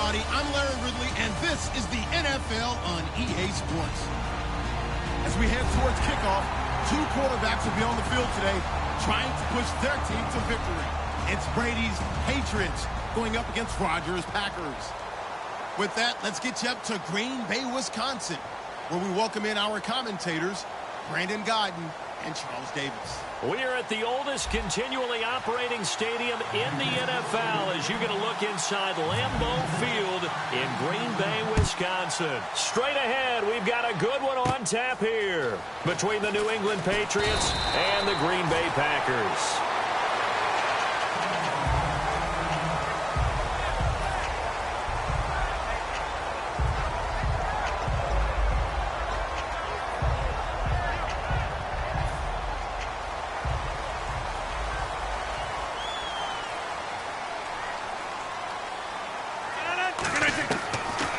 everybody. I'm Larry Ridley, and this is the NFL on EA Sports. As we head towards kickoff, two quarterbacks will be on the field today trying to push their team to victory. It's Brady's Patriots going up against Rodgers' Packers. With that, let's get you up to Green Bay, Wisconsin, where we welcome in our commentators, Brandon Godden and Charles Davis. We're at the oldest continually operating stadium in the NFL as you get a look inside Lambeau Field in Green Bay, Wisconsin. Straight ahead, we've got a good one on tap here between the New England Patriots and the Green Bay Packers.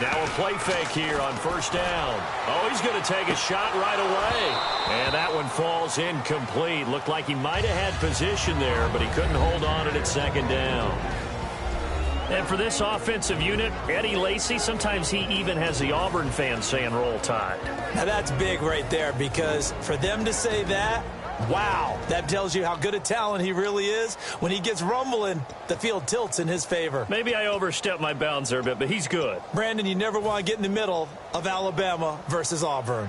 Now a play fake here on first down. Oh, he's going to take a shot right away. And that one falls incomplete. Looked like he might have had position there, but he couldn't hold on at second down. And for this offensive unit, Eddie Lacy, sometimes he even has the Auburn fans saying roll tide. Now that's big right there, because for them to say that, wow, that tells you how good a talent he really is. When he gets rumbling, the field tilts in his favor. Maybe I overstepped my bounds there a bit, but he's good. Brandon, you never want to get in the middle of Alabama versus Auburn.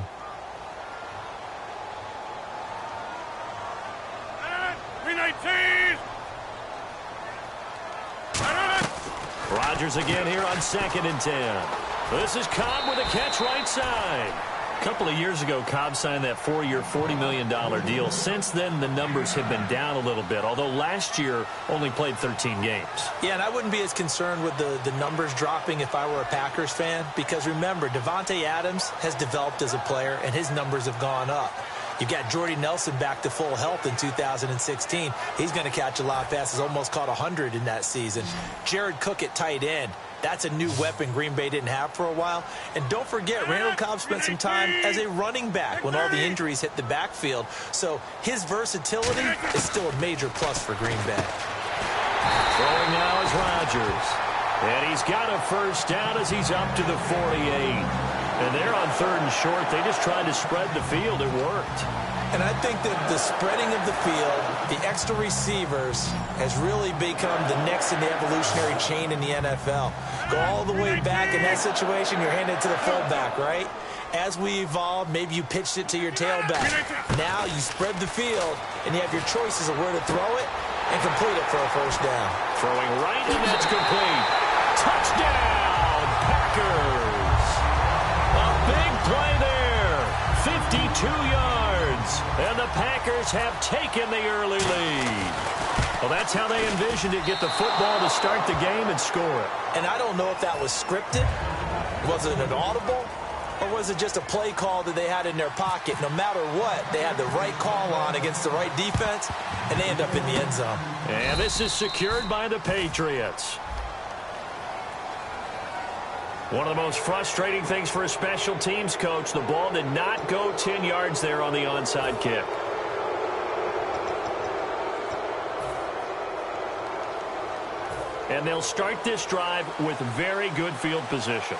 Rodgers again here on 2nd and 10. This is Cobb with a catch right side. A couple of years ago, Cobb signed that 4-year, $40 million deal. Since then, the numbers have been down a little bit, although last year only played 13 games. Yeah, and I wouldn't be as concerned with the numbers dropping if I were a Packers fan, because remember, Devontae Adams has developed as a player, and his numbers have gone up. You've got Jordy Nelson back to full health in 2016. He's going to catch a lot of passes, almost caught 100 in that season. Jared Cook at tight end. That's a new weapon Green Bay didn't have for a while. And don't forget, Randall Cobb spent some time as a running back when all the injuries hit the backfield. So his versatility is still a major plus for Green Bay. Throwing now is Rodgers. And he's got a first down as he's up to the 48. And they're on 3rd and short. They just tried to spread the field. It worked. And I think that the spreading of the field, the extra receivers, has really become the next in the evolutionary chain in the NFL. Go all the way back in that situation, you're handed to the fullback, right? As we evolved, maybe you pitched it to your tailback. Now you spread the field, and you have your choices of where to throw it and complete it for a first down. Throwing right, and that's complete. Touchdown, Packers. A big play there. 52 yards. And the Packers have taken the early lead. Well, that's how they envisioned it. Get the football to start the game and score it. And I don't know if that was scripted. Was it an audible? Or was it just a play call that they had in their pocket? No matter what, they had the right call on against the right defense, and they end up in the end zone. And this is secured by the Patriots. One of the most frustrating things for a special teams coach, the ball did not go 10 yards there on the onside kick. And they'll start this drive with very good field position.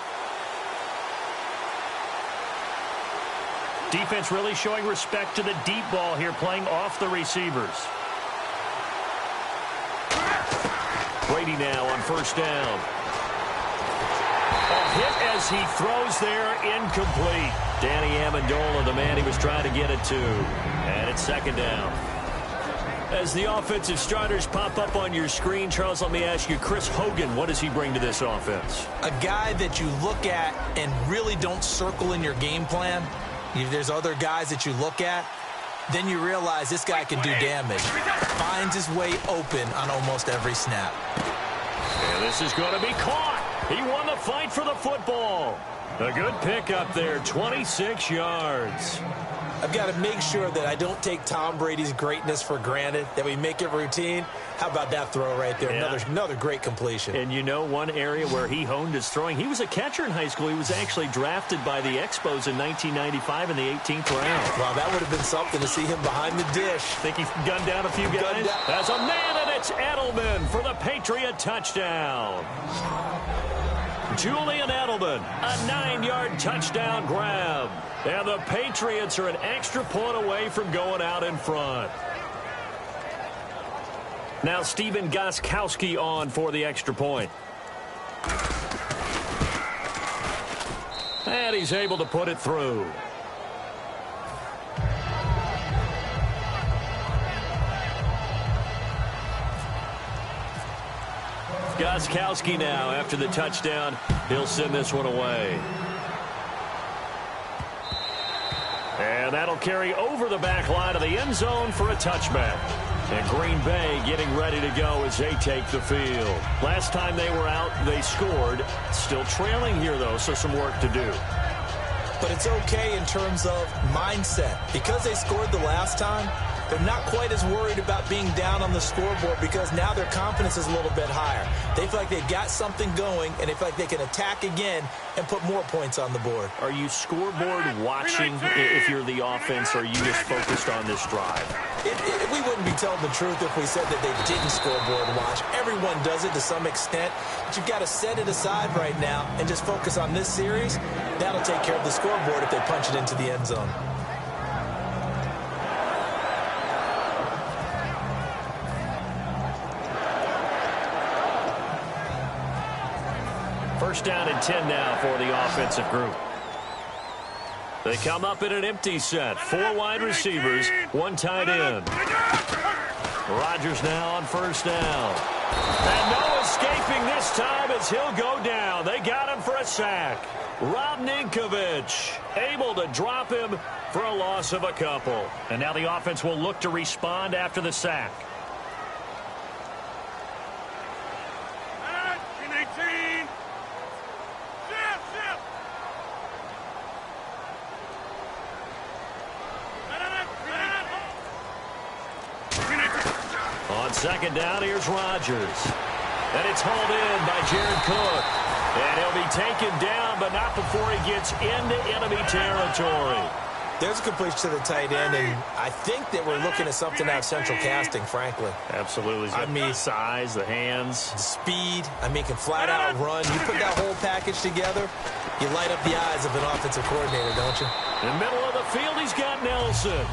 Defense really showing respect to the deep ball here, playing off the receivers. Brady now on first down. A hit as he throws there, incomplete. Danny Amendola, the man he was trying to get it to. And it's 2nd down. As the offensive starters pop up on your screen, Charles, let me ask you, Chris Hogan, what does he bring to this offense? A guy that you look at and really don't circle in your game plan. If there's other guys that you look at, then you realize this guy can do damage. Finds his way open on almost every snap. And this is going to be caught. He won the fight for the football. A good pickup there, 26 yards. I've got to make sure that I don't take Tom Brady's greatness for granted, that we make it routine. How about that throw right there? Yeah. Another great completion. And you know one area where he honed his throwing, he was a catcher in high school. He was actually drafted by the Expos in 1995 in the 18th round. Wow, that would have been something to see him behind the dish. Think he gunned down a few guys? As a man, and it's Edelman for the Patriot touchdown. Julian Edelman, a 9-yard touchdown grab. And the Patriots are an extra point away from going out in front. Now Stephen Gostkowski on for the extra point. And he's able to put it through. Gostkowski now after the touchdown. He'll send this one away. And that'll carry over the back line of the end zone for a touchback. And Green Bay getting ready to go as they take the field. Last time they were out, they scored. Still trailing here, though, so some work to do. But it's okay in terms of mindset. Because they scored the last time, they're not quite as worried about being down on the scoreboard because now their confidence is a little bit higher. They feel like they've got something going, and they feel like they can attack again and put more points on the board. Are you scoreboard watching if you're the offense, or are you just focused on this drive? We wouldn't be telling the truth if we said that they didn't scoreboard watch. Everyone does it to some extent, but you've got to set it aside right now and just focus on this series. That'll take care of the scoreboard if they punch it into the end zone. First down and 10 now for the offensive group. They come up in an empty set. 4 wide receivers, 1 tight end. Rodgers now on first down. And no escaping this time as he'll go down. They got him for a sack. Rob Ninkovich able to drop him for a loss of a couple. And now the offense will look to respond after the sack. On second down, here's Rodgers. And it's hauled in by Jared Cook. And he'll be taken down, but not before he gets into enemy territory. There's a completion to the tight end, and I think that we're looking at something out of central casting, frankly. Absolutely. I mean, the size, the hands. The speed. I mean, can flat out run. You put that whole package together, you light up the eyes of an offensive coordinator, don't you? In the middle of the field, he's got Nelson.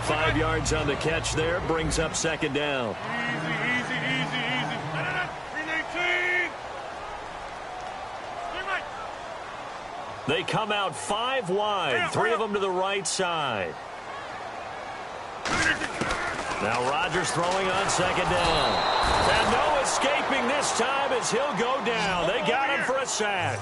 5 yards on the catch there, brings up second down. Easy. They come out 5 wide, 3 of them to the right side. Now Rodgers throwing on second down. And no escaping this time as he'll go down. They got him for a sack.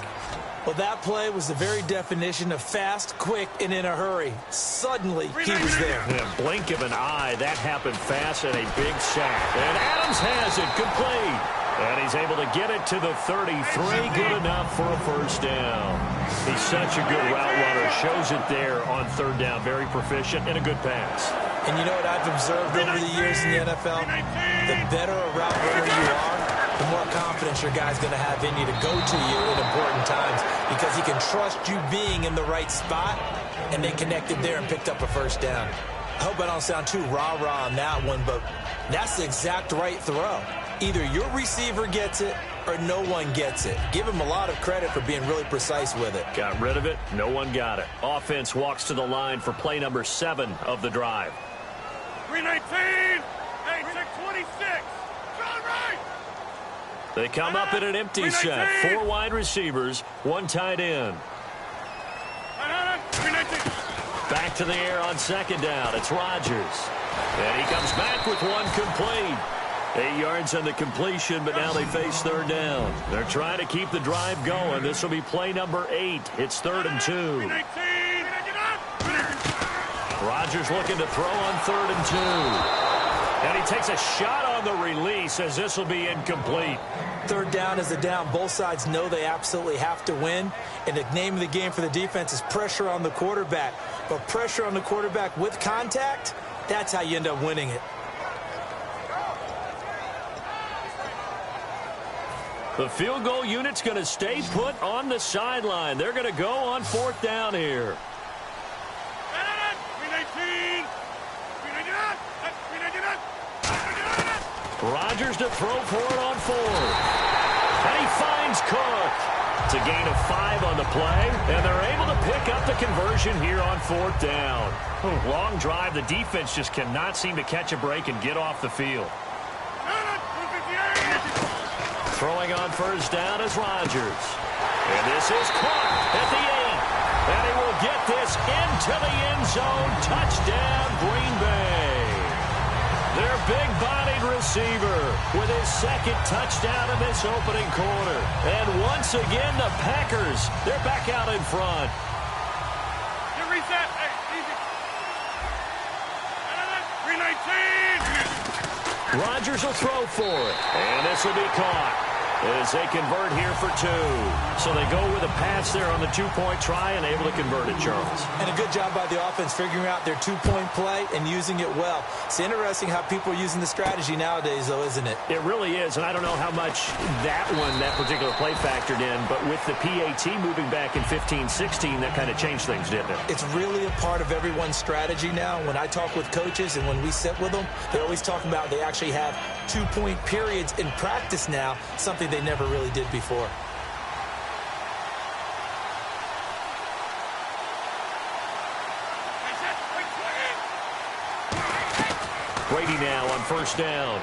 Well, that play was the very definition of fast, quick, and in a hurry. Suddenly, he was there. In a blink of an eye, that happened fast and a big sack. And Adams has it complete. And he's able to get it to the 33. Good enough for a first down. He's such a good route runner. Shows it there on third down. Very proficient and a good pass. And you know what I've observed over the years in the NFL? The better a route runner you are, the more confidence your guy's going to have in you to go to you in important times because he can trust you being in the right spot, and they connected there and picked up a first down. I hope I don't sound too rah-rah on that one, but that's the exact right throw. Either your receiver gets it or no one gets it. Give him a lot of credit for being really precise with it. Got rid of it. No one got it. Offense walks to the line for play number 7 of the drive. 319. Hey, 626. John Wright. They come up in an empty set. 4 wide receivers, 1 tight end. 319. Back to the air on second down. It's Rodgers. And he comes back with 1 complete. 8 yards on the completion, but now they face third down. They're trying to keep the drive going. This will be play number 8. It's 3rd and 2. Rodgers looking to throw on 3rd and 2. And he takes a shot on the release as this will be incomplete. Third down is a down. Both sides know they absolutely have to win. And the name of the game for the defense is pressure on the quarterback. But pressure on the quarterback with contact, that's how you end up winning it. The field goal unit's going to stay put on the sideline. They're going to go on 4th down here. Rodgers to throw for it on 4th. And he finds Cook. It's a gain of 5 on the play, and they're able to pick up the conversion here on 4th down. Long drive. The defense just cannot seem to catch a break and get off the field. Throwing on 1st down is Rodgers. And this is caught at the 8. And he will get this into the end zone. Touchdown, Green Bay. Their big-bodied receiver with his 2nd touchdown in this opening quarter. And once again, the Packers, they're back out in front. Get reset. Hey, easy. 319. Rodgers will throw for it. And this will be caught as they convert here for 2. So they go with a pass there on the 2-point try and able to convert it, Charles. And a good job by the offense figuring out their 2-point play and using it well. It's interesting how people are using the strategy nowadays, though, isn't it? It really is, and I don't know how much that particular play factored in, but with the PAT moving back in 15-16, that kind of changed things, didn't it? It's really a part of everyone's strategy now. When I talk with coaches and when we sit with them, they always talk about they actually have 2-point periods in practice now, something they never really did before. Brady now on 1st down.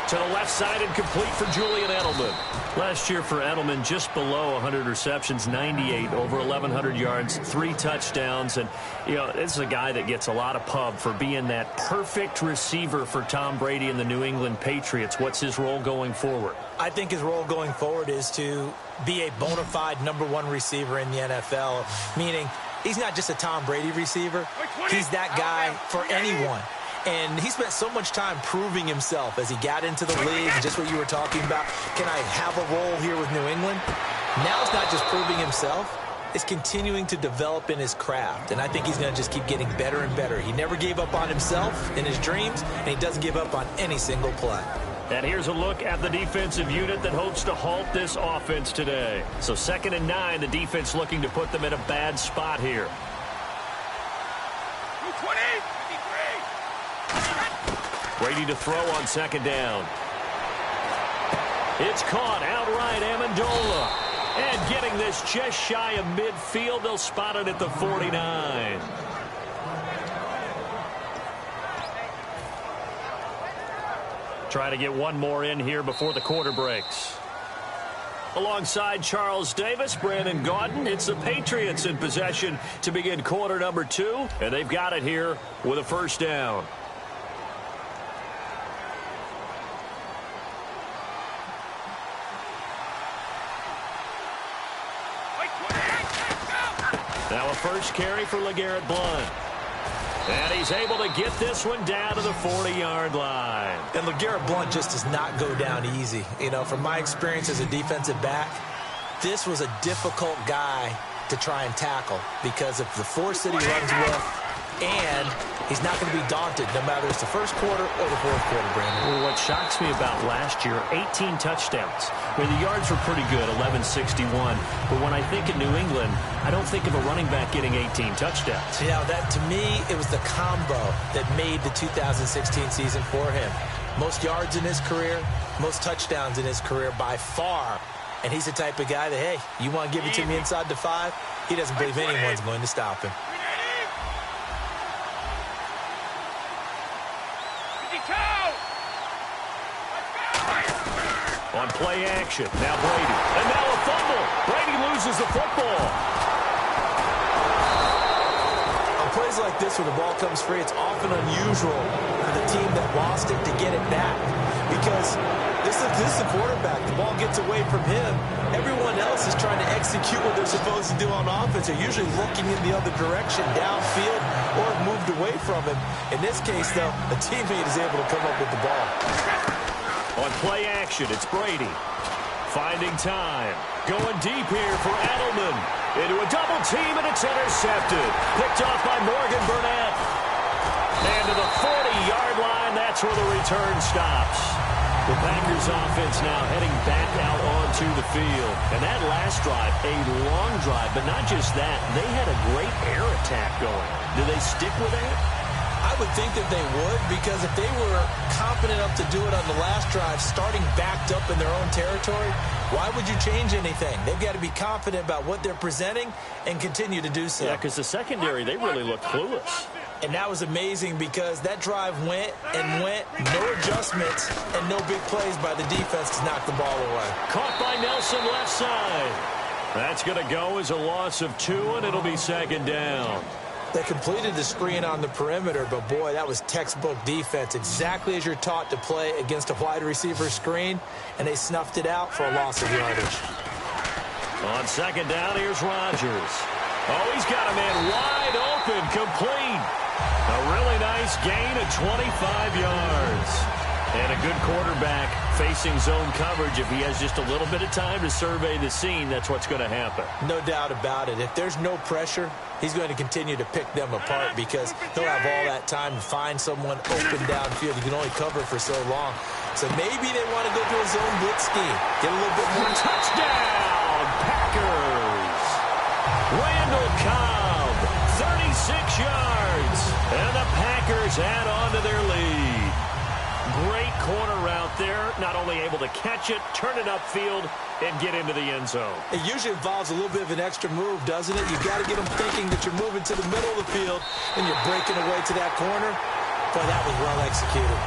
To the left side and complete for Julian Edelman. Last year for Edelman, just below 100 receptions, 98, over 1,100 yards, 3 touchdowns. And, you know, this is a guy that gets a lot of pub for being that perfect receiver for Tom Brady and the New England Patriots. What's his role going forward? I think his role going forward is to be a bona fide #1 receiver in the NFL, meaning he's not just a Tom Brady receiver. He's that guy for anyone. And he spent so much time proving himself as he got into the league, just what you were talking about. Can I have a role here with New England? Now it's not just proving himself. It's continuing to develop in his craft. And I think he's going to just keep getting better and better. He never gave up on himself in his dreams, and he doesn't give up on any single play. And here's a look at the defensive unit that hopes to halt this offense today. So 2nd and 9, the defense looking to put them in a bad spot here. 220. Brady to throw on 2nd down. It's caught outright, Amendola. And getting this just shy of midfield, they'll spot it at the 49. Try to get one more in here before the quarter breaks. Alongside Charles Davis, Brandon Gaudin, it's the Patriots in possession to begin quarter number 2. And they've got it here with a 1st down. Now a 1st carry for LeGarrette Blount. And he's able to get this one down to the 40-yard line. And LeGarrette Blount just does not go down easy. You know, from my experience as a defensive back, this was a difficult guy to try and tackle because of the force that he runs with, and he's not going to be daunted no matter it's the 1st quarter or the 4th quarter, Brandon. Well, what shocks me about last year, 18 touchdowns. I mean, the yards were pretty good, 1161. But when I think of New England, I don't think of a running back getting 18 touchdowns. Yeah, that to me, it was the combo that made the 2016 season for him. Most yards in his career, most touchdowns in his career by far. And he's the type of guy that, hey, you want to give it to me inside the 5? He doesn't believe anyone's going to stop him. On play action, now Brady. And now a fumble. Brady loses the football. On plays like this where the ball comes free, it's often unusual for the team that lost it to get it back. Because this is the quarterback. The ball gets away from him. Everyone else is trying to execute what they're supposed to do on offense. They're usually looking in the other direction, downfield, or moved away from him. In this case, though, a teammate is able to come up with the ball. On play action, it's Brady. Finding time. Going deep here for Edelman. Into a double team, and it's intercepted. Picked off by Morgan Burnett. And to the 40-yard line, that's where the return stops. The Packers offense now heading back out onto the field. And that last drive, a long drive, but not just that. They had a great air attack going. Do they stick with that? I would think that they would, because if they were confident enough to do it on the last drive, starting backed up in their own territory, why would you change anything? They've got to be confident about what they're presenting and continue to do so. Yeah, because the secondary, they really looked clueless. And that was amazing because that drive went and went, no adjustments, and no big plays by the defense to knock the ball away. Caught by Nelson left side. That's going to go as a loss of 2, and it'll be second down. They completed the screen on the perimeter, but, boy, that was textbook defense, exactly as you're taught to play against a wide receiver screen, and they snuffed it out for a loss of yardage. On second down, here's Rodgers. Oh, he's got a man wide open, complete. A really nice gain of 25 yards. And a good quarterback facing zone coverage. If he has just a little bit of time to survey the scene, that's what's going to happen. No doubt about it. If there's no pressure, he's going to continue to pick them apart because he'll have all that time to find someone open downfield. He can only cover for so long. So maybe they want to go to a zone blitz scheme. Get a little bit more. Touchdown, Packers. Randall Cobb, 36 yards. And the Packers add on to their lead. Great corner route there. Not only able to catch it, turn it upfield, and get into the end zone. It usually involves a little bit of an extra move, doesn't it? You've got to get them thinking that you're moving to the middle of the field and you're breaking away to that corner. Boy, that was well executed.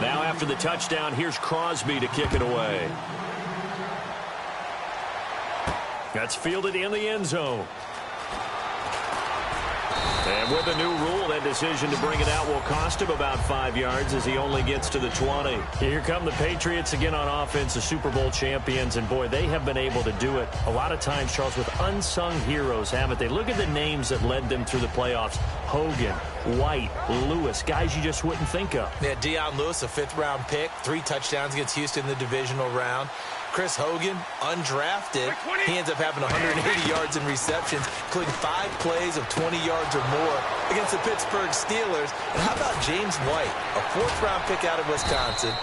Now after the touchdown, here's Crosby to kick it away. That's fielded in the end zone. And with a new rule, that decision to bring it out will cost him about 5 yards as he only gets to the 20. Here come the Patriots again on offense, the Super Bowl champions. And, boy, they have been able to do it a lot of times, Charles, with unsung heroes, haven't they? Look at the names that led them through the playoffs. Hogan, White, Lewis, guys you just wouldn't think of. Yeah, Deion Lewis, a 5th-round pick, 3 touchdowns against Houston in the divisional round. Chris Hogan, undrafted. He ends up having 180 yards in receptions, including 5 plays of 20 yards or more against the Pittsburgh Steelers. And how about James White, a 4th-round pick out of Wisconsin?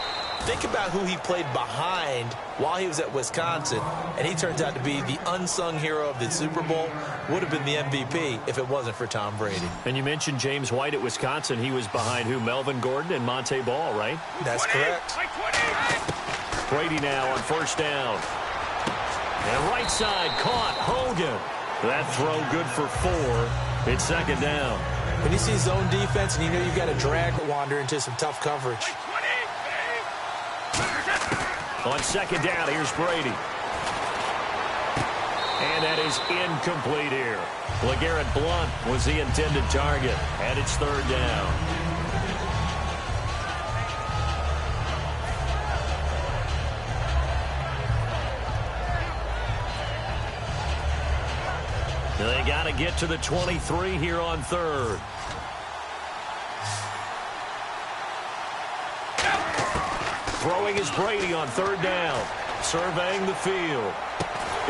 Think about who he played behind while he was at Wisconsin, and he turns out to be the unsung hero of the Super Bowl. Would have been the MVP if it wasn't for Tom Brady. And you mentioned James White at Wisconsin. He was behind who? Melvin Gordon and Monte Ball, right? That's correct. Brady now on first down. And right side caught Hogan. That throw good for 4. It's second down. When you see zone defense and you know you've got to drag Wander into some tough coverage. On second down, here's Brady. And that is incomplete here. LeGarrette Blount was the intended target. And it's third down. They got to get to the 23 here on third. Throwing is Brady on third down. Surveying the field.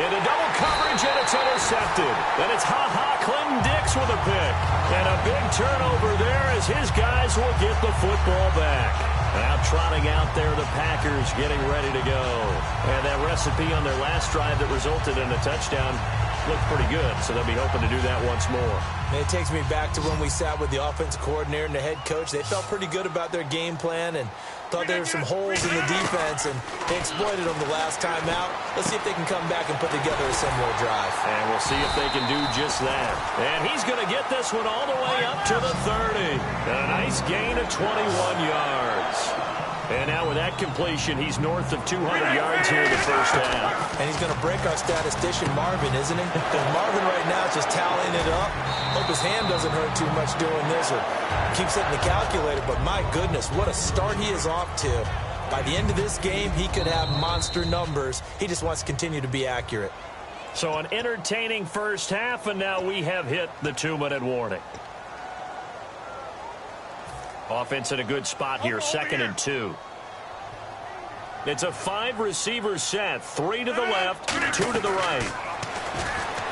Into double coverage, and it's intercepted. And it's Clinton-Dix with a pick. And a big turnover there as his guys will get the football back. Now trotting out there, the Packers getting ready to go. And that recipe on their last drive that resulted in a touchdown looked pretty good, so they'll be hoping to do that once more. It takes me back to when we sat with the offensive coordinator and the head coach. They felt pretty good about their game plan and thought there were some holes in the defense, and they exploited them the last time out. Let's see if they can come back and put together a similar drive. And we'll see if they can do just that. And he's going to get this one all the way up to the 30. A nice gain of 21 yards. And now with that completion, he's north of 200 yards here in the first half. And he's going to break our statistician, Marvin, isn't he? Because Marvin right now is just tallying it up. Hope his hand doesn't hurt too much doing this or keeps hitting the calculator. But my goodness, what a start he is off to. By the end of this game, he could have monster numbers. He just wants to continue to be accurate. So an entertaining first half, and now we have hit the 2-minute warning. Offense in a good spot here, 2nd and 2. It's a 5-receiver set, 3 to the left, 2 to the right.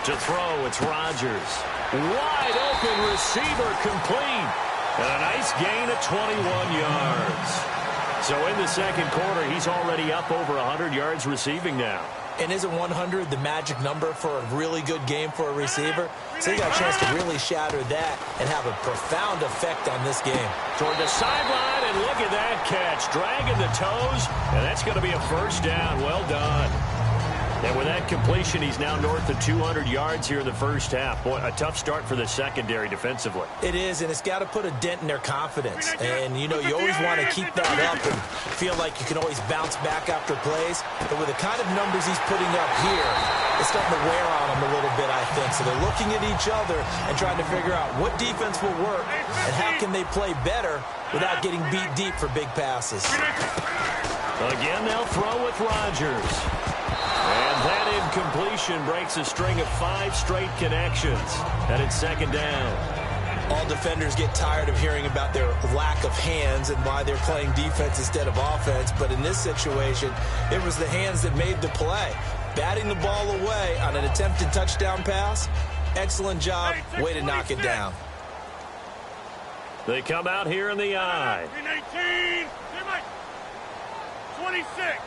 To throw, it's Rodgers. Wide open receiver complete. And a nice gain of 21 yards. So in the second quarter, he's already up over 100 yards receiving now. And isn't 100 the magic number for a really good game for a receiver? So he got a chance to really shatter that and have a profound effect on this game. Toward the sideline, and look at that catch. Dragging the toes, and that's going to be a first down. Well done. And with that completion, he's now north of 200 yards here in the first half. Boy, a tough start for the secondary defensively. It is, and it's got to put a dent in their confidence. And, you know, you always want to keep that up and feel like you can always bounce back after plays. But with the kind of numbers he's putting up here, it's starting to wear on them a little bit, I think. So they're looking at each other and trying to figure out what defense will work and how can they play better without getting beat deep for big passes. Again, they'll throw with Rodgers. And that incompletion breaks a string of 5 straight connections. And it's second down. All defenders get tired of hearing about their lack of hands and why they're playing defense instead of offense. But in this situation, it was the hands that made the play. Batting the ball away on an attempted touchdown pass. Excellent job. Way to knock it down. They come out here in the I. 19, 26.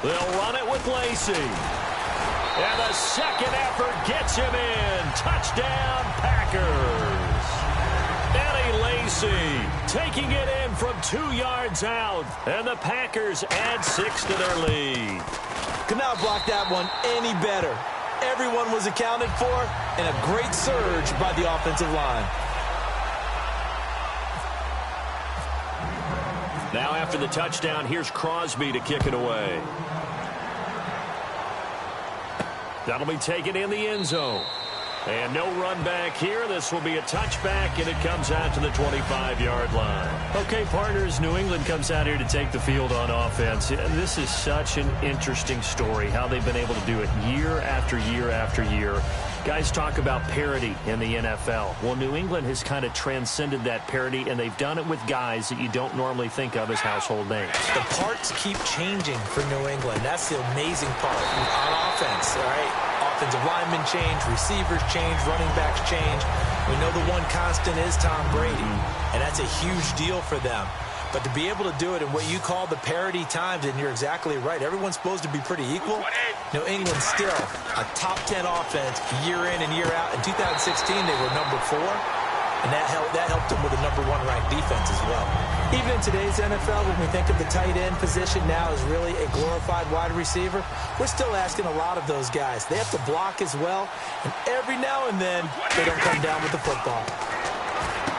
They'll run it with Lacey. And the second effort gets him in. Touchdown, Packers. Eddie Lacey taking it in from 2 yards out. And the Packers add 6 to their lead. Could not block that one any better. Everyone was accounted for, and a great surge by the offensive line. Now after the touchdown, here's Crosby to kick it away. That'll be taken in the end zone. And no run back here. This will be a touchback, and it comes out to the 25-yard line. Okay, partners, New England comes out here to take the field on offense. This is such an interesting story, how they've been able to do it year after year after year. Guys talk about parity in the NFL. Well, New England has kind of transcended that parity, and they've done it with guys that you don't normally think of as household names. The parts keep changing for New England. That's the amazing part on offense, all right? Offensive linemen change, receivers change, running backs change. We know the one constant is Tom Brady, and that's a huge deal for them. But to be able to do it in what you call the parity times, and you're exactly right, everyone's supposed to be pretty equal. New England still a top 10 offense year in and year out. In 2016, they were number 4, and that helped them with a number 1 ranked defense as well. Even in today's NFL, when we think of the tight end position now as really a glorified wide receiver, we're still asking a lot of those guys. They have to block as well, and every now and then, they don't come down with the football.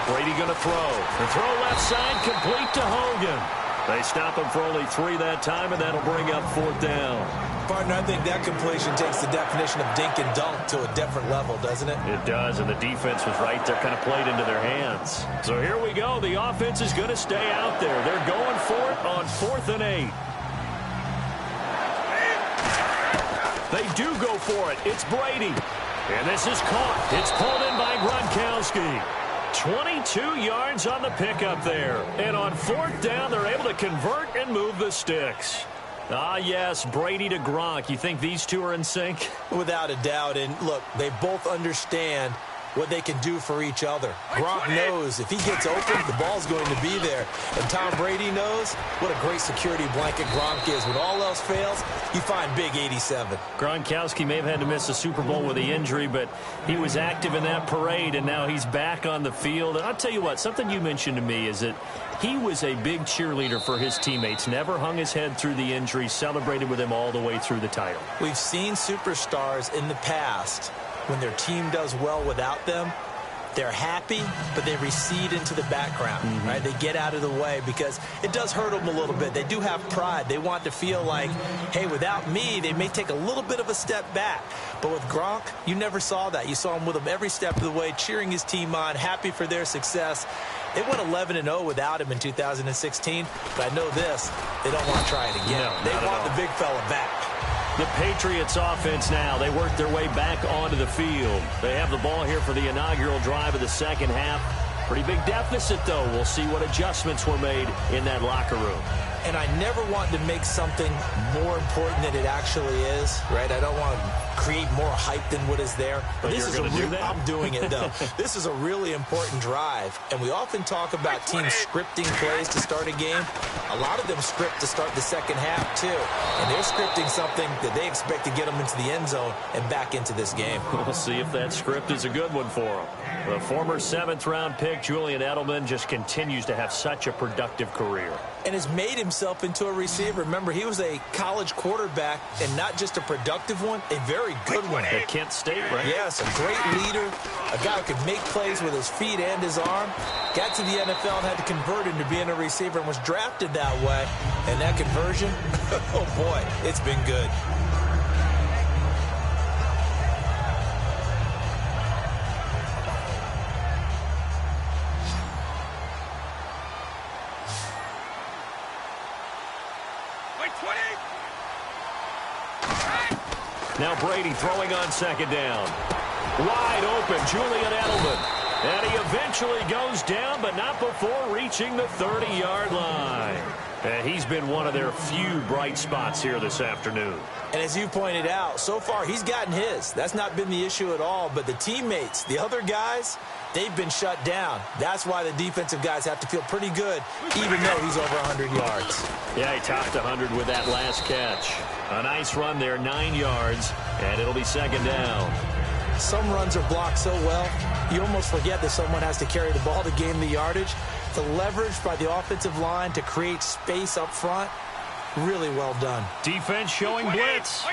Brady going to throw. The throw left side complete to Hogan. They stop him for only 3 that time, and that'll bring up 4th down. Partner, I think that completion takes the definition of dink and dunk to a different level, doesn't it? It does, and the defense was right there, kind of played into their hands. So here we go. The offense is going to stay out there. They're going for it on 4th and 8. They do go for it. It's Brady. And this is caught. It's pulled in by Gronkowski. 22 yards on the pickup there. And on 4th down, they're able to convert and move the sticks. Ah, yes, Brady to Gronk. You think these two are in sync? Without a doubt. And look, they both understand what they can do for each other. Gronk knows if he gets open, the ball's going to be there. And Tom Brady knows what a great security blanket Gronk is. When all else fails, you find big 87. Gronkowski may have had to miss the Super Bowl with the injury, but he was active in that parade, and now he's back on the field. And I'll tell you what, something you mentioned to me is that he was a big cheerleader for his teammates, never hung his head through the injury, celebrated with him all the way through the title. We've seen superstars in the past, when their team does well without them, they're happy, but they recede into the background, right? They get out of the way because it does hurt them a little bit. They do have pride. They want to feel like, hey, without me, they may take a little bit of a step back. But with Gronk, you never saw that. You saw him with him every step of the way, cheering his team on, happy for their success. They went 11-0 without him in 2016, but I know this, they don't want to try it again. No, they want the big fella back. The Patriots offense now, they work their way back onto the field. They have the ball here for the inaugural drive of the second half. Pretty big deficit, though. We'll see what adjustments were made in that locker room. And I never want to make something more important than it actually is, right? I don't want to create more hype than what is there. But this is I'm doing it, though. This is a really important drive. And we often talk about teams scripting plays to start a game. A lot of them script to start the second half, too. And they're scripting something that they expect to get them into the end zone and back into this game. We'll see if that script is a good one for them. The former 7th-round pick, Julian Edelman, just continues to have such a productive career. And has made himself into a receiver. Remember, he was a college quarterback, and not just a productive one, a very good one. At Kent State, right? Yes, a great leader, a guy who could make plays with his feet and his arm. Got to the NFL and had to convert into being a receiver and was drafted that way. And that conversion, oh boy, it's been good. Now Brady throwing on second down. Wide open, Julian Edelman. And he eventually goes down, but not before reaching the 30-yard line. And he's been one of their few bright spots here this afternoon. And as you pointed out, so far he's gotten his. That's not been the issue at all. But the teammates, the other guys, they've been shut down. That's why the defensive guys have to feel pretty good, even though he's over 100 yards. Yeah, he topped 100 with that last catch. A nice run there, 9 yards, and it'll be second down. Some runs are blocked so well, you almost forget that someone has to carry the ball to gain the yardage. The leverage by the offensive line to create space up front, really well done. Defense showing blitz.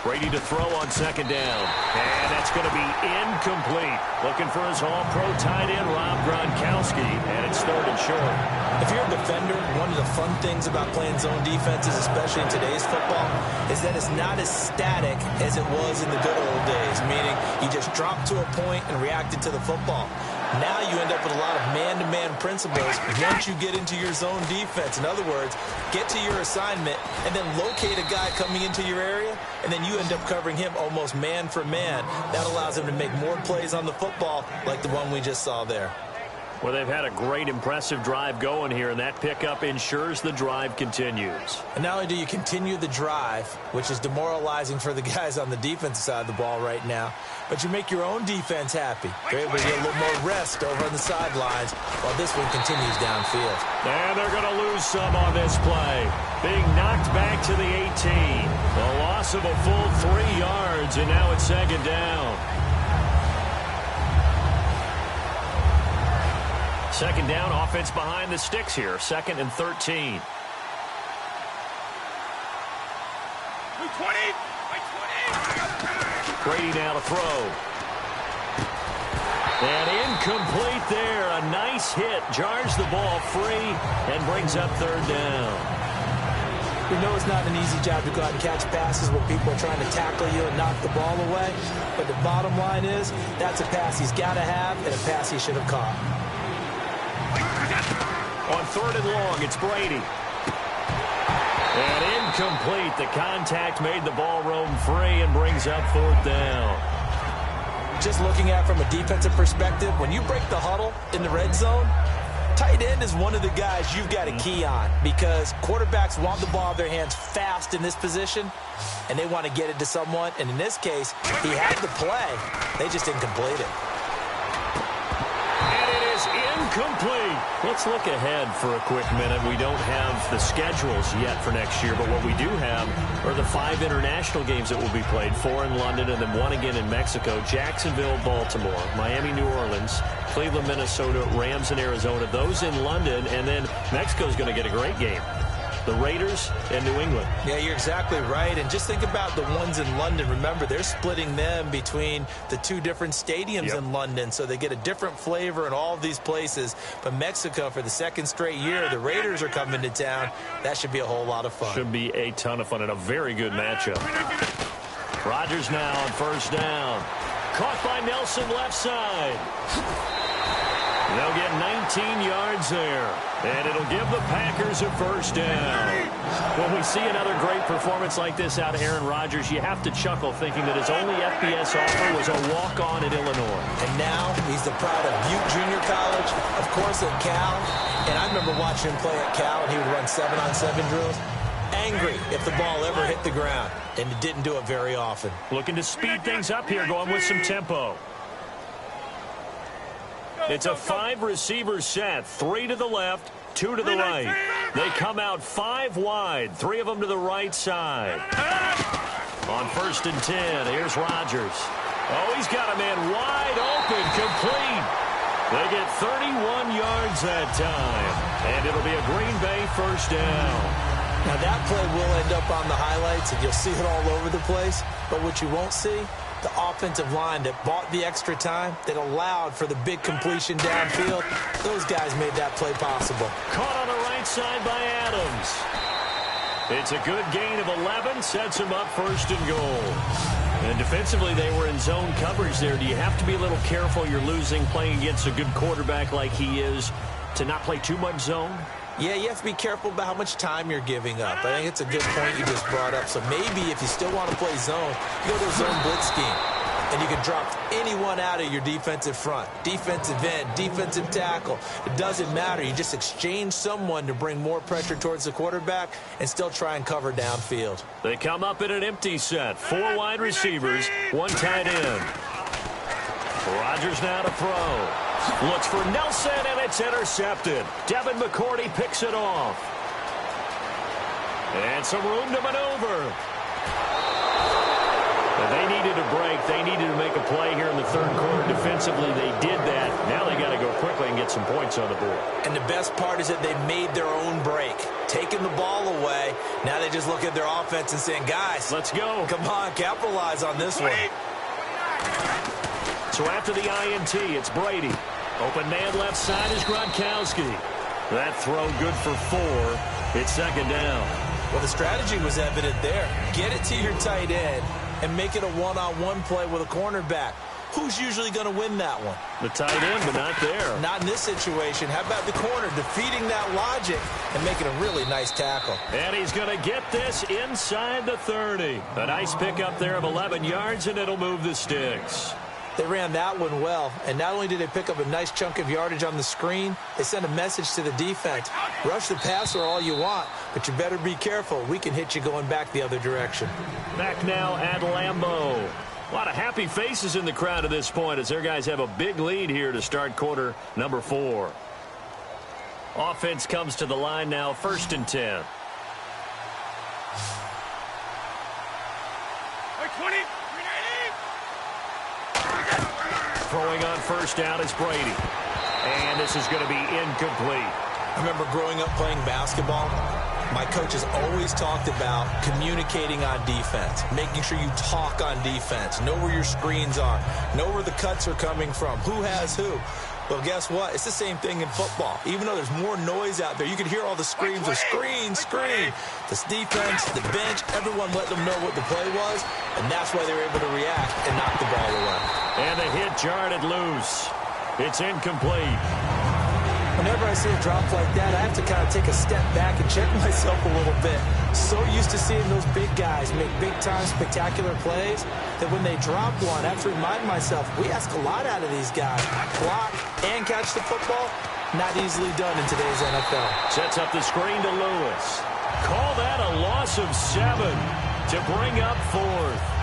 Brady to throw on second down. And that's going to be incomplete. Looking for his all-pro tight end, Rob Gronkowski. And it's third and short. If you're a defender, one of the fun things about playing zone defenses, especially in today's football, is that it's not as static as it was in the good old days, meaning you just dropped to a point and reacted to the football. Now you end up with a lot of man-to-man principles once you get into your zone defense. In other words, get to your assignment and then locate a guy coming into your area, and then you end up covering him almost man for man. That allows him to make more plays on the football like the one we just saw there. Well, they've had a great, impressive drive going here, and that pickup ensures the drive continues. And not only do you continue the drive, which is demoralizing for the guys on the defensive side of the ball right now, but you make your own defense happy. They're able to get a little more rest over on the sidelines while this one continues downfield. And they're going to lose some on this play. Being knocked back to the 18. A loss of a full 3 yards, and now it's second down. Second down, offense behind the sticks here. 2nd and 13. 20. Brady now to throw. And incomplete there. A nice hit. Jars the ball free and brings up third down. We know it's not an easy job to go out and catch passes where people are trying to tackle you and knock the ball away. But the bottom line is, that's a pass he's got to have and a pass he should have caught. On 3rd and long, it's Brady. And incomplete. The contact made the ball roam free and brings up 4th down. Just looking at it from a defensive perspective, when you break the huddle in the red zone, tight end is one of the guys you've got a key on because quarterbacks want the ball in their hands fast in this position, and they want to get it to someone. And in this case, he had the play. They just didn't complete it. Incomplete. Let's look ahead for a quick minute. We don't have the schedules yet for next year, but what we do have are the 5 international games that will be played, 4 in London and then 1 again in Mexico, Jacksonville, Baltimore, Miami, New Orleans, Cleveland, Minnesota, Rams, and Arizona. Those in London, and then Mexico's going to get a great game. The Raiders and New England. Yeah, you're exactly right. And just think about the ones in London. Remember, they're splitting them between the 2 different stadiums in London, so they get a different flavor in all of these places. But Mexico, for the 2nd straight year, the Raiders are coming to town. That should be a whole lot of fun. Should be a ton of fun and a very good matchup. Rodgers now on 1st down. Caught by Nelson left side. They'll get 19 yards there, and it'll give the Packers a 1st down. When we see another great performance like this out of Aaron Rodgers, you have to chuckle thinking that his only FBS offer was a walk-on at Illinois. And now he's the pride of Butte Junior College. Of course, at Cal, and I remember watching him play at Cal, and he would run 7-on-7 drills. Angry if the ball ever hit the ground, and it didn't do it very often. Looking to speed things up here, going with some tempo. It's a 5-receiver set, 3 to the left, 2 to the right. They come out 5 wide, 3 of them to the right side. On 1st and 10, here's Rodgers. Oh, he's got a man wide open, complete. They get 31 yards that time, and it'll be a Green Bay first down. Now, that play will end up on the highlights, and you'll see it all over the place. But what you won't see, the offensive line that bought the extra time, that allowed for the big completion downfield, those guys made that play possible. Caught on the right side by Adams. It's a good gain of 11, sets him up 1st and goal. And defensively, they were in zone coverage there. Do you have to be a little careful? You're losing, playing against a good quarterback like he is, to not play too much zone? Yeah, you have to be careful about how much time you're giving up. I think it's a good point you just brought up. So maybe if you still want to play zone, you go to a zone blitz scheme. And you can drop anyone out of your defensive front. Defensive end, defensive tackle. It doesn't matter. You just exchange someone to bring more pressure towards the quarterback and still try and cover downfield. They come up in an empty set. 4 wide receivers, 1 tight end. Rodgers now to throw. Looks for Nelson, and it's intercepted. Devin McCourty picks it off. And some room to maneuver. They needed a break. They needed to make a play here in the 3rd quarter. Defensively, they did that. Now they got to go quickly and get some points on the board. And the best part is that they made their own break. Taking the ball away. Now they just look at their offense and saying, guys, let's go. Come on, capitalize on this one. So after the INT, it's Brady. Open man left side is Gronkowski. That throw good for 4. It's 2nd down. Well, the strategy was evident there. Get it to your tight end and make it a one-on-one play with a cornerback. Who's usually going to win that one? The tight end, but not there. Not in this situation. How about the corner defeating that logic and making a really nice tackle? And he's going to get this inside the 30. A nice pickup there of 11 yards, and it'll move the sticks. They ran that one well, and not only did they pick up a nice chunk of yardage on the screen, they sent a message to the defense. Rush the passer all you want, but you better be careful. We can hit you going back the other direction. Back now at Lambeau. A lot of happy faces in the crowd at this point as their guys have a big lead here to start quarter number 4. Offense comes to the line now, 1st and 10. 20. Throwing on 1st down is Brady. And this is going to be incomplete. I remember growing up playing basketball. My coaches always talked about communicating on defense, making sure you talk on defense, know where your screens are, know where the cuts are coming from, who has who. Well, guess what? It's the same thing in football. Even though there's more noise out there, you can hear all the screams of screen, screen. This defense, the bench, everyone let them know what the play was, and that's why they were able to react and knock the ball away. And the hit jarred it loose. It's incomplete. Whenever I see a drop like that, I have to kind of take a step back and check myself a little bit. So used to seeing those big guys make big-time spectacular plays that when they drop one, I have to remind myself, we ask a lot out of these guys. Block and catch the football, not easily done in today's NFL. Sets up the screen to Lewis. Call that a loss of 7 to bring up 4th.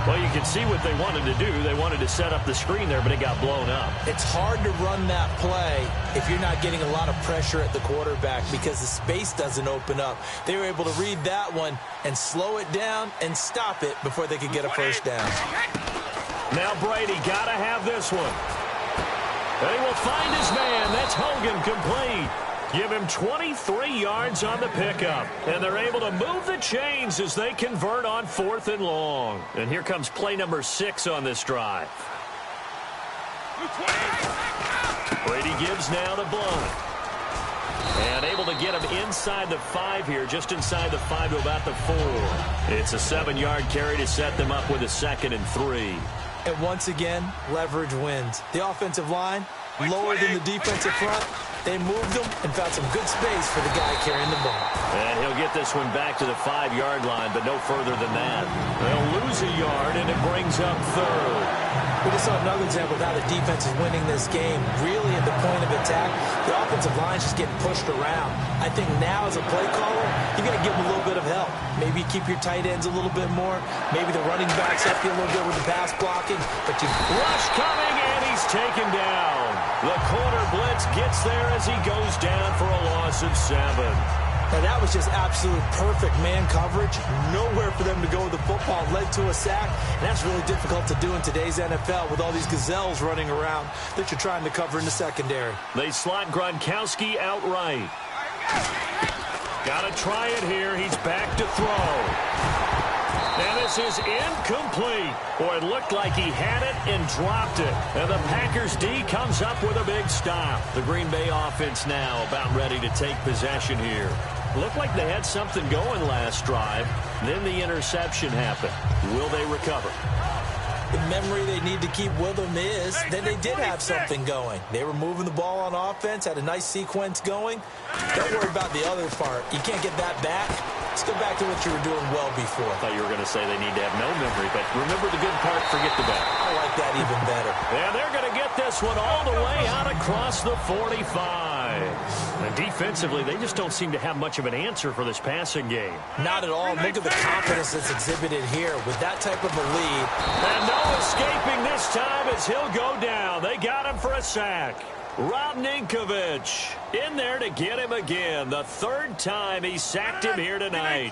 Well, you can see what they wanted to do. They wanted to set up the screen there, but it got blown up. It's hard to run that play if you're not getting a lot of pressure at the quarterback because the space doesn't open up. They were able to read that one and slow it down and stop it before they could get a 1st down. Now Brady got to have this one. And he will find his man. That's Hogan, complete. Give him 23 yards on the pickup. And they're able to move the chains as they convert on 4th and long. And here comes play number 6 on this drive. Brady gives now to Blunt. And able to get him inside the 5 here, just inside the 5 to about the 4. It's a 7-yard carry to set them up with a 2nd and 3. And once again, leverage wins. The offensive line, lower than the defensive front. They moved them and found some good space for the guy carrying the ball. And he'll get this one back to the 5-yard line, but no further than that. They'll lose a yard, and it brings up 3rd. We just saw another example of how the defense is winning this game, really at the point of attack. The offensive line's just getting pushed around. I think now as a play caller, you got to give them a little bit of help. Maybe keep your tight ends a little bit more. Maybe the running backs help you a little bit with the pass blocking. But you rush coming, and he's taken down. The corner blitz gets there as he goes down for a loss of 7. Now, that was just absolute perfect man coverage. Nowhere for them to go with the football. Led to a sack. And that's really difficult to do in today's NFL with all these gazelles running around that you're trying to cover in the secondary. They slot Gronkowski outright. Got to try it here. He's back to throw. And this is incomplete. Boy, it looked like he had it and dropped it. And the Packers D comes up with a big stop. The Green Bay offense now about ready to take possession here. Looked like they had something going last drive. Then the interception happened. Will they recover? The memory they need to keep with them is that they did have something going. They were moving the ball on offense, had a nice sequence going. Don't worry about the other part. You can't get that back. Let's go back to what you were doing well before. I thought you were going to say they need to have no memory, but remember the good part, forget the bad. I like that even better. And they're going to get this one all the way out across the 45. And defensively, they just don't seem to have much of an answer for this passing game. Not at all. Look at the confidence that's exhibited here with that type of a lead. And no escaping this time as he'll go down. They got him for a sack. Rob Ninkovich in there to get him again. The third time he sacked him here tonight.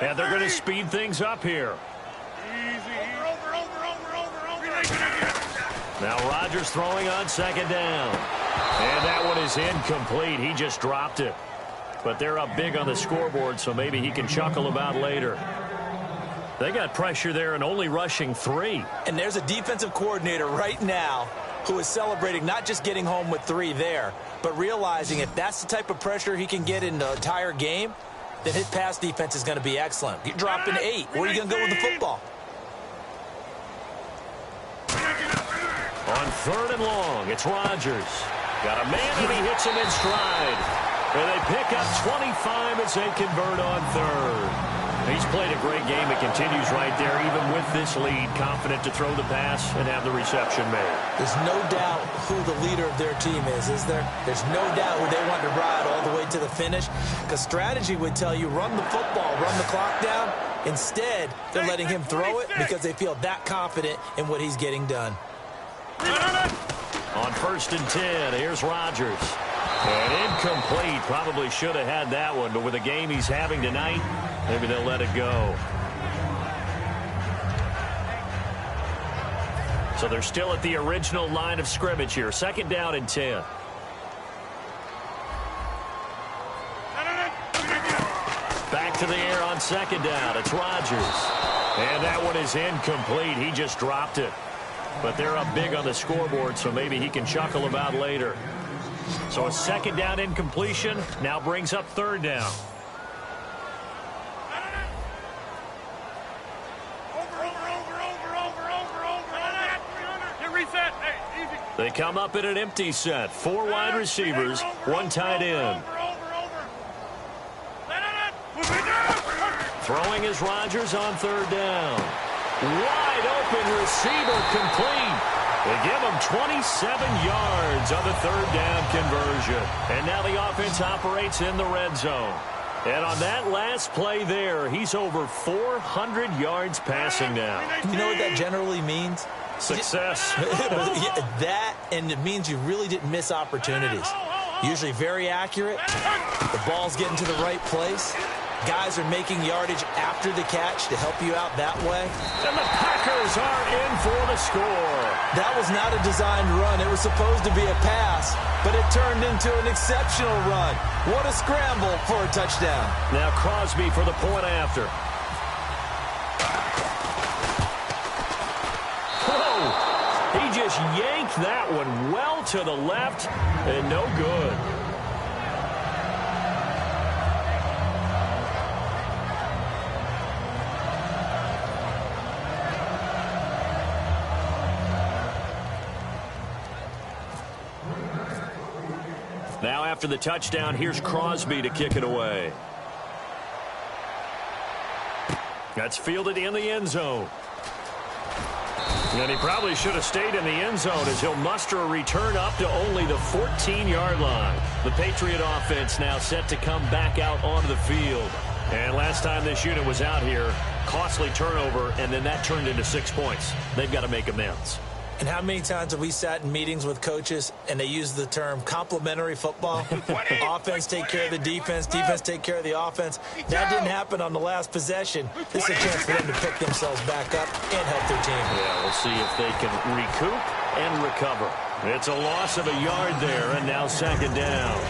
And they're going to speed things up here. Now Rodgers throwing on second down. And that one is incomplete. He just dropped it. But they're up big on the scoreboard, so maybe he can chuckle about later. They got pressure there and only rushing 3. And there's a defensive coordinator right now who is celebrating not just getting home with 3 there, but realizing if that's the type of pressure he can get in the entire game, then his pass defense is going to be excellent. You're dropping 8. Where are you going to go with the football? On 3rd and long, it's Rodgers. Got a man and he hits him in stride. And they pick up 25 as they convert on 3rd. He's played a great game. It continues right there, even with this lead. Confident to throw the pass and have the reception made. There's no doubt who the leader of their team is there? There's no doubt who they want to ride all the way to the finish. Because strategy would tell you, run the football, run the clock down. Instead, they're letting him throw it because they feel that confident in what he's getting done. On 1st and 10, here's Rodgers. And incomplete. Probably should have had that one, but with the game he's having tonight, maybe they'll let it go. So they're still at the original line of scrimmage here. 2nd down and 10. Back to the air on 2nd down. It's Rodgers. And that one is incomplete. He just dropped it. But they're up big on the scoreboard, so maybe he can chuckle about later. So a 2nd down incompletion now brings up 3rd down. They come up in an empty set. 4 wide receivers, 1 tight end. Throwing is Rodgers on 3rd down. Wide open receiver complete. They give him 27 yards on the 3rd down conversion. And now the offense operates in the red zone. And on that last play there, he's over 400 yards passing now. You know what that generally means? Success. That, and it means you really didn't miss opportunities. Usually very accurate. The ball's getting to the right place. Guys are making yardage after the catch to help you out that way. And the Packers are in for the score. That was not a designed run. It was supposed to be a pass, but it turned into an exceptional run. What a scramble for a touchdown. Now Crosby for the point after. Whoa! He just yanked that one well to the left and no good. Now after the touchdown, here's Crosby to kick it away. That's fielded in the end zone. And he probably should have stayed in the end zone as he'll muster a return up to only the 14-yard line. The Patriot offense now set to come back out onto the field. And last time this unit was out here, costly turnover, and then that turned into 6 points. They've got to make amends. And how many times have we sat in meetings with coaches and they use the term complementary football? Offense take care of the defense, defense take care of the offense. That didn't happen on the last possession. This is a chance for them to pick themselves back up and help their team. Yeah, we'll see if they can recoup and recover. It's a loss of a yard there, and now second down.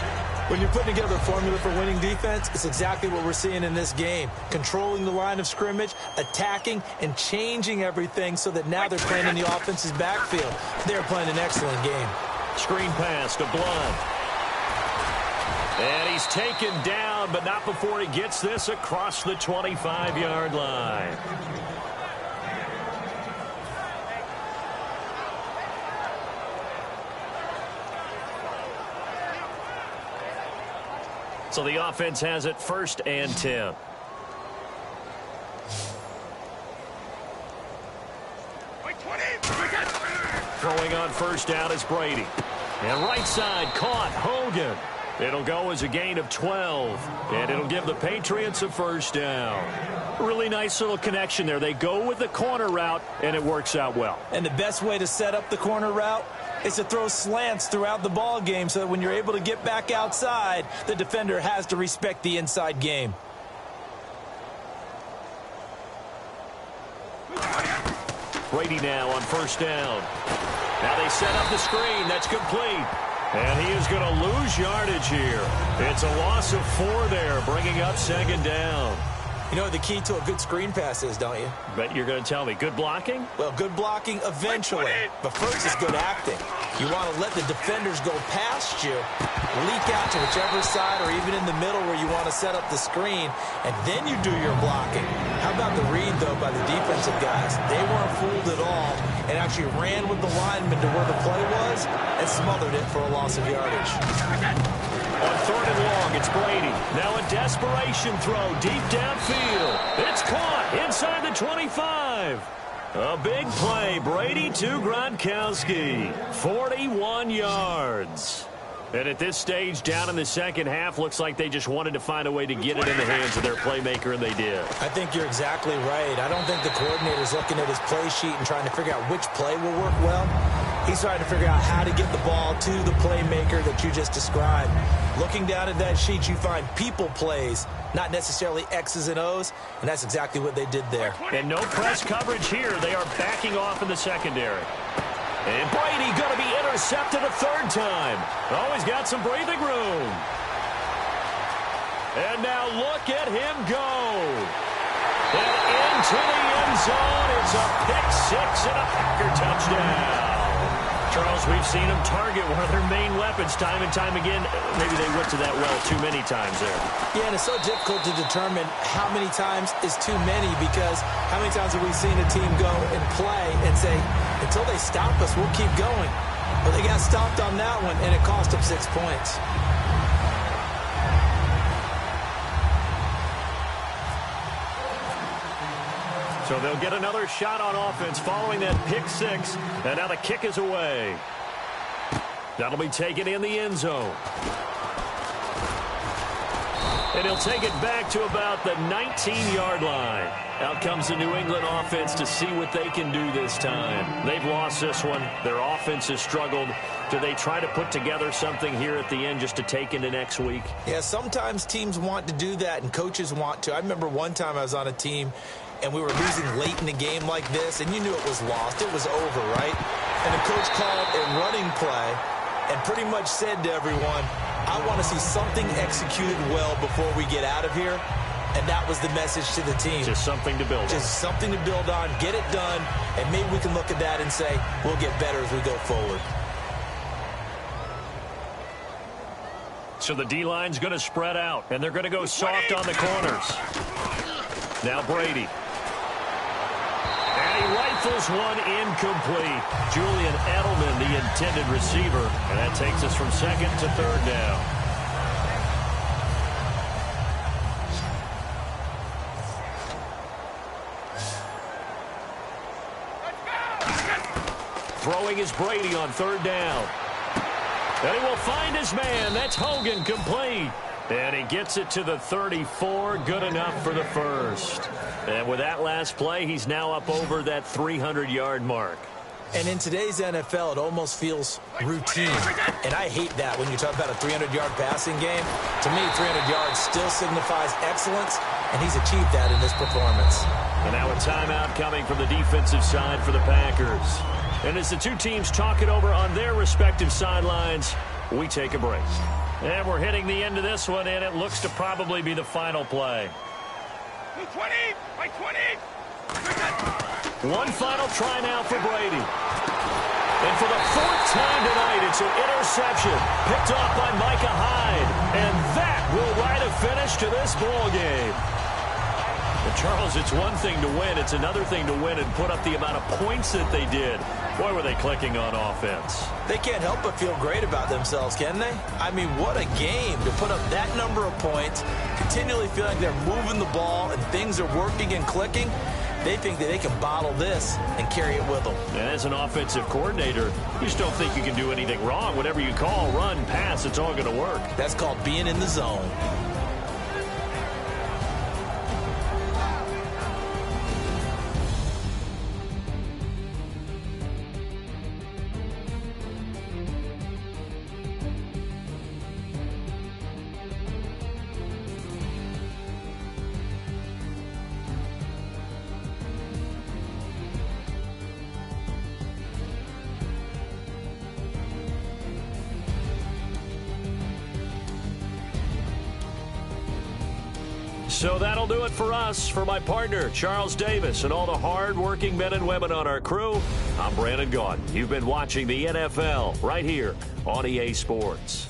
When you're putting together a formula for winning defense, it's exactly what we're seeing in this game. Controlling the line of scrimmage, attacking, and changing everything so that now they're playing in the offense's backfield. They're playing an excellent game. Screen pass to Blunt. And he's taken down, but not before he gets this across the 25-yard line. So the offense has it 1st and 10. Throwing on 1st down is Brady. And right side caught Hogan. It'll go as a gain of 12. And it'll give the Patriots a 1st down. Really nice little connection there. They go with the corner route, and it works out well. And the best way to set up the corner route is to throw slants throughout the ball game so that when you're able to get back outside, the defender has to respect the inside game. Brady now on 1st down. Now they set up the screen. That's complete. And he is going to lose yardage here. It's a loss of 4 there, bringing up 2nd down. You know what the key to a good screen pass is, don't you? Bet you're going to tell me. Good blocking? Well, good blocking eventually. But first is good acting. You want to let the defenders go past you, leak out to whichever side or even in the middle where you want to set up the screen, and then you do your blocking. How about the read, though, by the defensive guys? They weren't fooled at all and actually ran with the lineman to where the play was and smothered it for a loss of yardage. On 3rd and long, it's Brady. Now a desperation throw deep downfield. It's caught inside the 25. A big play. Brady to Gronkowski. 41 yards. And at this stage, down in the second half, looks like they just wanted to find a way to get it in the hands of their playmaker, and they did. I think you're exactly right. I don't think the coordinator's looking at his play sheet and trying to figure out which play will work well. He's trying to figure out how to get the ball to the playmaker that you just described. Looking down at that sheet, you find people plays, not necessarily X's and O's, and that's exactly what they did there. And no press coverage here. They are backing off in the secondary. And Brady going to be intercepted a 3rd time. Oh, he's got some breathing room. And now look at him go. And into the end zone. It's a pick 6 and a Packer touchdown. Charles, we've seen them target one of their main weapons time and time again. Maybe they went to that well too many times there. Yeah, and it's so difficult to determine how many times is too many, because how many times have we seen a team go and play and say, until they stop us, we'll keep going. But they got stopped on that one, and it cost them 6 points. So they'll get another shot on offense following that pick 6. And now the kick is away. That'll be taken in the end zone. And he'll take it back to about the 19-yard line. Out comes the New England offense to see what they can do this time. They've lost this one. Their offense has struggled. Do they try to put together something here at the end just to take into next week? Yeah, sometimes teams want to do that and coaches want to. I remember one time I was on a team and we were losing late in the game like this, and you knew it was lost. It was over, right? And the coach called a running play and pretty much said to everyone, I want to see something executed well before we get out of here. And that was the message to the team. Just something to build on. Just something to build on, get it done, and maybe we can look at that and say, we'll get better as we go forward. So the D-line's going to spread out, and they're going to go soft on the corners. Now Brady. And he rifles one incomplete. Julian Edelman, the intended receiver. And that takes us from 2nd to 3rd down. Throwing is Brady on third down. And he will find his man. That's Hogan, complete. And he gets it to the 34. Good enough for the first. And with that last play, he's now up over that 300-yard mark. And in today's NFL, it almost feels routine. And I hate that when you talk about a 300-yard passing game. To me, 300 yards still signifies excellence, and he's achieved that in this performance. And now a timeout coming from the defensive side for the Packers. And as the two teams talk it over on their respective sidelines, we take a break. And we're hitting the end of this one, and it looks to probably be the final play. 20, by 20. One final try now for Brady. And for the fourth time tonight, it's an interception picked off by Micah Hyde. And that will write a finish to this ball game. And Charles, it's one thing to win. It's another thing to win and put up the amount of points that they did. Boy, were they clicking on offense. They can't help but feel great about themselves, can they? I mean, what a game to put up that number of points, continually feel like they're moving the ball and things are working and clicking. They think that they can bottle this and carry it with them. And as an offensive coordinator, you just don't think you can do anything wrong. Whatever you call, run, pass, it's all going to work. That's called being in the zone. So that'll do it for us. For my partner, Charles Davis, and all the hard-working men and women on our crew, I'm Brandon Gaudin. You've been watching the NFL right here on EA Sports.